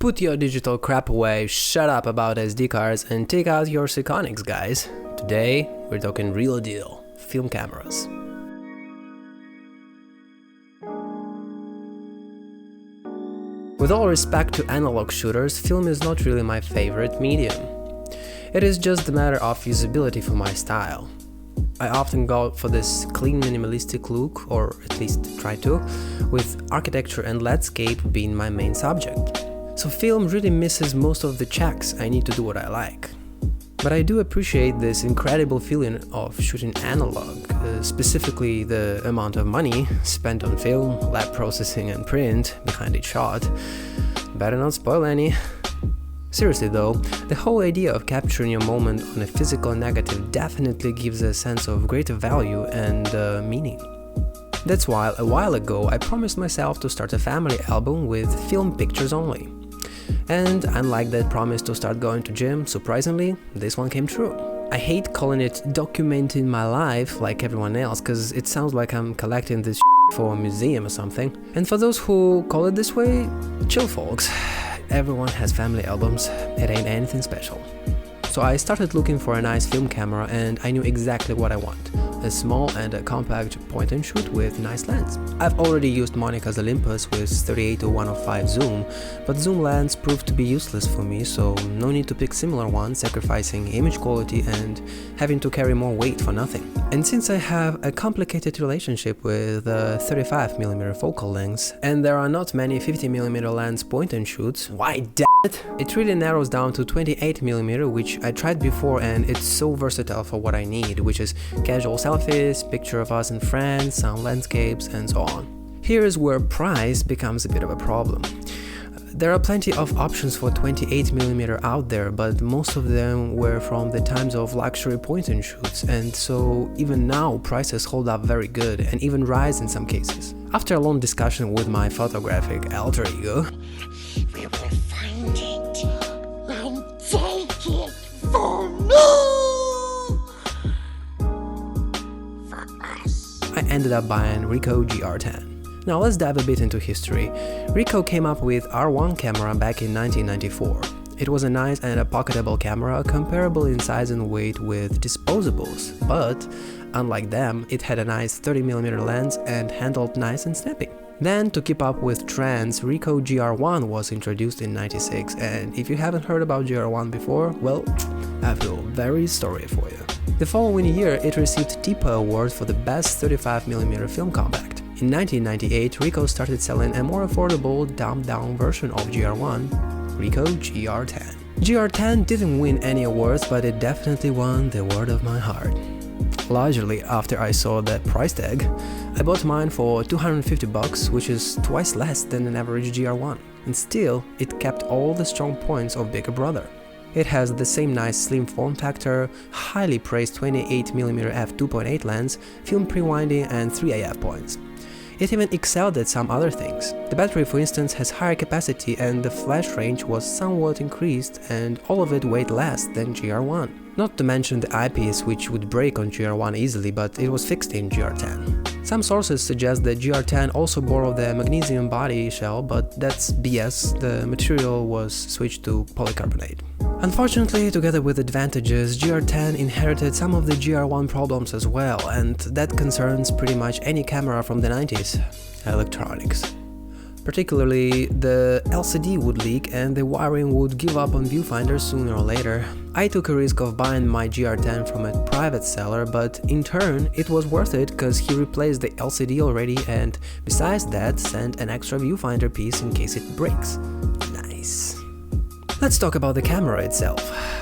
Put your digital crap away, shut up about SD cards, and take out your Iconics, guys. Today, we're talking real deal, film cameras. With all respect to analog shooters, film is not really my favorite medium. It is just a matter of usability for my style. I often go for this clean minimalistic look, or at least try to, with architecture and landscape being my main subject. So film really misses most of the checks I need to do what I like. But I do appreciate this incredible feeling of shooting analog, specifically the amount of money spent on film, lab processing and print behind each shot. Better not spoil any. Seriously though, the whole idea of capturing a moment on a physical negative definitely gives a sense of greater value and meaning. That's why a while ago I promised myself to start a family album with film pictures only. And unlike that promise to start going to gym, surprisingly, this one came true. I hate calling it documenting my life like everyone else, cause it sounds like I'm collecting this for a museum or something. And for those who call it this way, chill folks. Everyone has family albums, it ain't anything special. So I started looking for a nice film camera and I knew exactly what I want. A small and a compact point and shoot with nice lens. I've already used Monica's Olympus with 38-105 zoom, but zoom lens proved to be useless for me, so no need to pick similar ones, sacrificing image quality and having to carry more weight for nothing. And since I have a complicated relationship with 35mm focal lengths, and there are not many 50mm lens point and shoots, why damn it? It really narrows down to 28mm, which I tried before and it's so versatile for what I need, which is casual selfies, picture of us and friends, some landscapes, and so on. Here is where price becomes a bit of a problem. There are plenty of options for 28mm out there, but most of them were from the times of luxury point and shoots, and so even now prices hold up very good and even rise in some cases. After a long discussion with my photographic alter ego, we will find it and take it for me! I ended up buying Ricoh GR10. Now let's dive a bit into history. Ricoh came up with R1 camera back in 1994. It was a nice and a pocketable camera, comparable in size and weight with disposables, but unlike them, it had a nice 30mm lens and handled nice and snappy. Then, to keep up with trends, Ricoh GR1 was introduced in '96, and if you haven't heard about GR1 before, well, I have a very story for you. The following year, it received TIPA Award for the best 35mm film compact. In 1998, Ricoh started selling a more affordable, dumbed-down version of GR1, Ricoh GR10. GR10 didn't win any awards, but it definitely won the award of my heart. Largely after I saw the price tag, I bought mine for $250, which is twice less than an average GR1, and still, it kept all the strong points of bigger brother. It has the same nice slim form factor, highly praised 28mm f2.8 lens, film pre-winding and 3 AF points. It even excelled at some other things. The battery, for instance, has higher capacity and the flash range was somewhat increased, and all of it weighed less than GR1. Not to mention the eyepiece, which would break on GR1 easily, but it was fixed in GR10. Some sources suggest that GR10 also borrowed the magnesium body shell, but that's BS, the material was switched to polycarbonate. Unfortunately, together with advantages, GR10 inherited some of the GR1 problems as well, and that concerns pretty much any camera from the 90s, electronics. Particularly, the LCD would leak and the wiring would give up on viewfinders sooner or later. I took a risk of buying my GR10 from a private seller, but in turn it was worth it because he replaced the LCD already and besides that sent an extra viewfinder piece in case it breaks. Nice. Let's talk about the camera itself.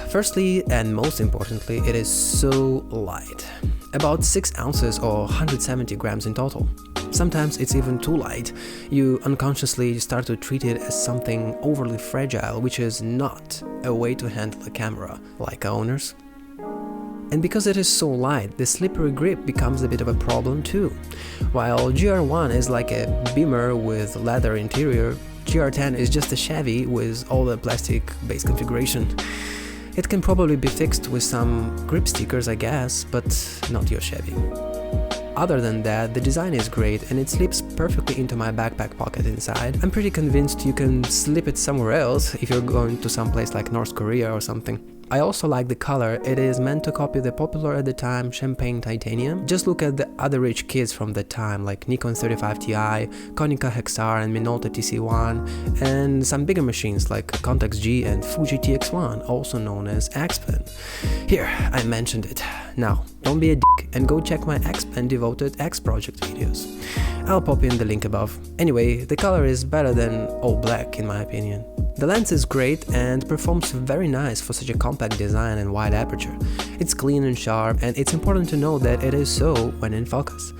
Firstly, and most importantly, it is so light. About 6 ounces or 170 grams in total. Sometimes it's even too light. You unconsciously start to treat it as something overly fragile, which is not a way to handle a camera, like owners. And because it is so light, the slippery grip becomes a bit of a problem too. While GR1 is like a Beamer with leather interior, GR10 is just a Chevy with all the plastic base configuration. It can probably be fixed with some grip stickers, I guess, but not your Chevy. Other than that, the design is great and it slips perfectly into my backpack pocket inside. I'm pretty convinced you can slip it somewhere else if you're going to some place like North Korea or something. I also like the color. It is meant to copy the popular at the time champagne titanium. Just look at the other rich kids from the time like Nikon 35 Ti, Konica Hexar and Minolta TC1, and some bigger machines like Contax G and Fuji TX1, also known as X-Pen. Here, I mentioned it. Now, don't be a dick and go check my X-Pen devoted X project videos. I'll pop in the link above. Anyway, the color is better than all black in my opinion. The lens is great and performs very nice for such a compact design and wide aperture. It's clean and sharp, and it's important to know that it is so when in focus.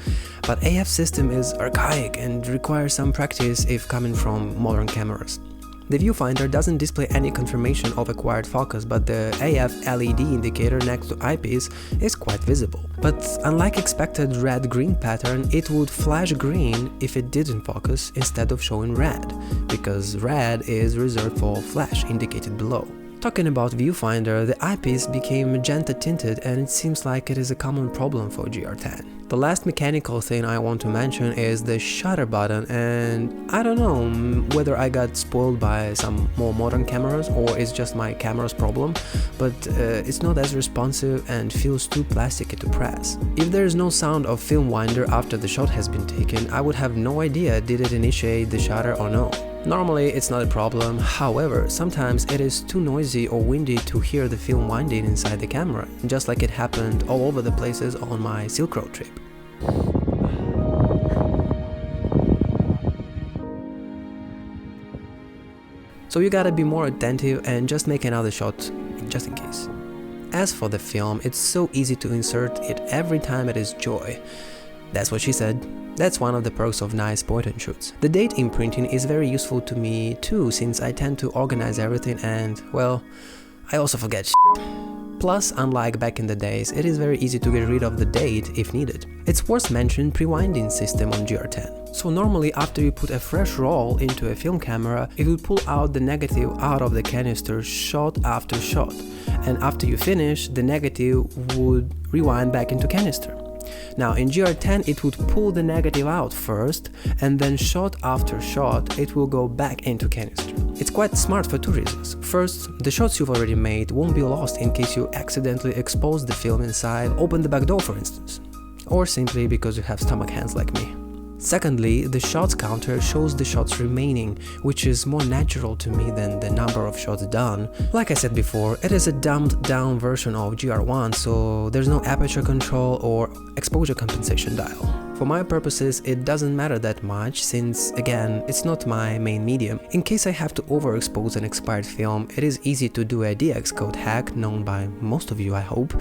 But AF system is archaic and requires some practice if coming from modern cameras. The viewfinder doesn't display any confirmation of acquired focus, but the AF LED indicator next to eyepiece is quite visible. But unlike expected red-green pattern, it would flash green if it didn't focus instead of showing red, because red is reserved for flash indicated below. Talking about viewfinder, the eyepiece became magenta tinted and it seems like it is a common problem for GR10. The last mechanical thing I want to mention is the shutter button, and I don't know whether I got spoiled by some more modern cameras or it's just my camera's problem, but it's not as responsive and feels too plasticky to press. If there is no sound of film winder after the shot has been taken, I would have no idea did it initiate the shutter or no. Normally it's not a problem, however, sometimes it is too noisy or windy to hear the film winding inside the camera, just like it happened all over the places on my Silk Road trip. So you gotta be more attentive and just make another shot, just in case. As for the film, it's so easy to insert it every time it is joy. That's what she said. That's one of the perks of nice point-and-shoots. The date imprinting is very useful to me too, since I tend to organize everything and, well, I also forget shit. Plus, unlike back in the days, it is very easy to get rid of the date if needed. It's worth mentioning pre-winding system on GR10. So normally after you put a fresh roll into a film camera, it will pull out the negative out of the canister shot after shot, and after you finish, the negative would rewind back into canister. Now in GR10 it would pull the negative out first, and then shot after shot it will go back into canister. It's quite smart for two reasons. First, the shots you've already made won't be lost in case you accidentally expose the film inside, open the back door for instance, or simply because you have stomach hands like me. Secondly, the shots counter shows the shots remaining, which is more natural to me than the number of shots done. Like I said before, it is a dumbed down version of GR1, so there's no aperture control or exposure compensation dial. For my purposes, it doesn't matter that much since, again, it's not my main medium. In case I have to overexpose an expired film, it is easy to do a DX code hack, known by most of you I hope.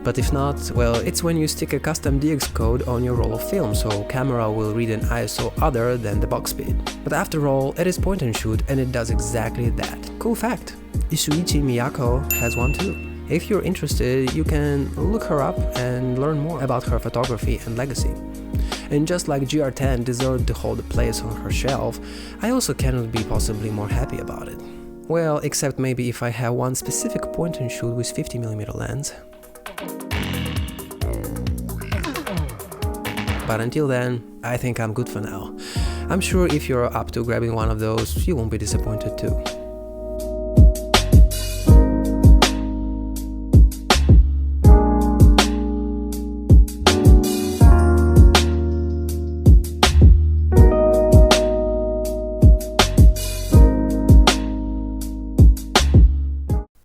But if not, well, it's when you stick a custom DX code on your roll of film, so camera will read an ISO other than the box speed. But after all, it is point and shoot and it does exactly that. Cool fact, Isuichi Miyako has one too. If you're interested, you can look her up and learn more about her photography and legacy. And just like GR10 deserved to hold a place on her shelf, I also cannot be possibly more happy about it. Well, except maybe if I have one specific point and shoot with 50mm lens. But until then, I think I'm good for now. I'm sure if you're up to grabbing one of those, you won't be disappointed too.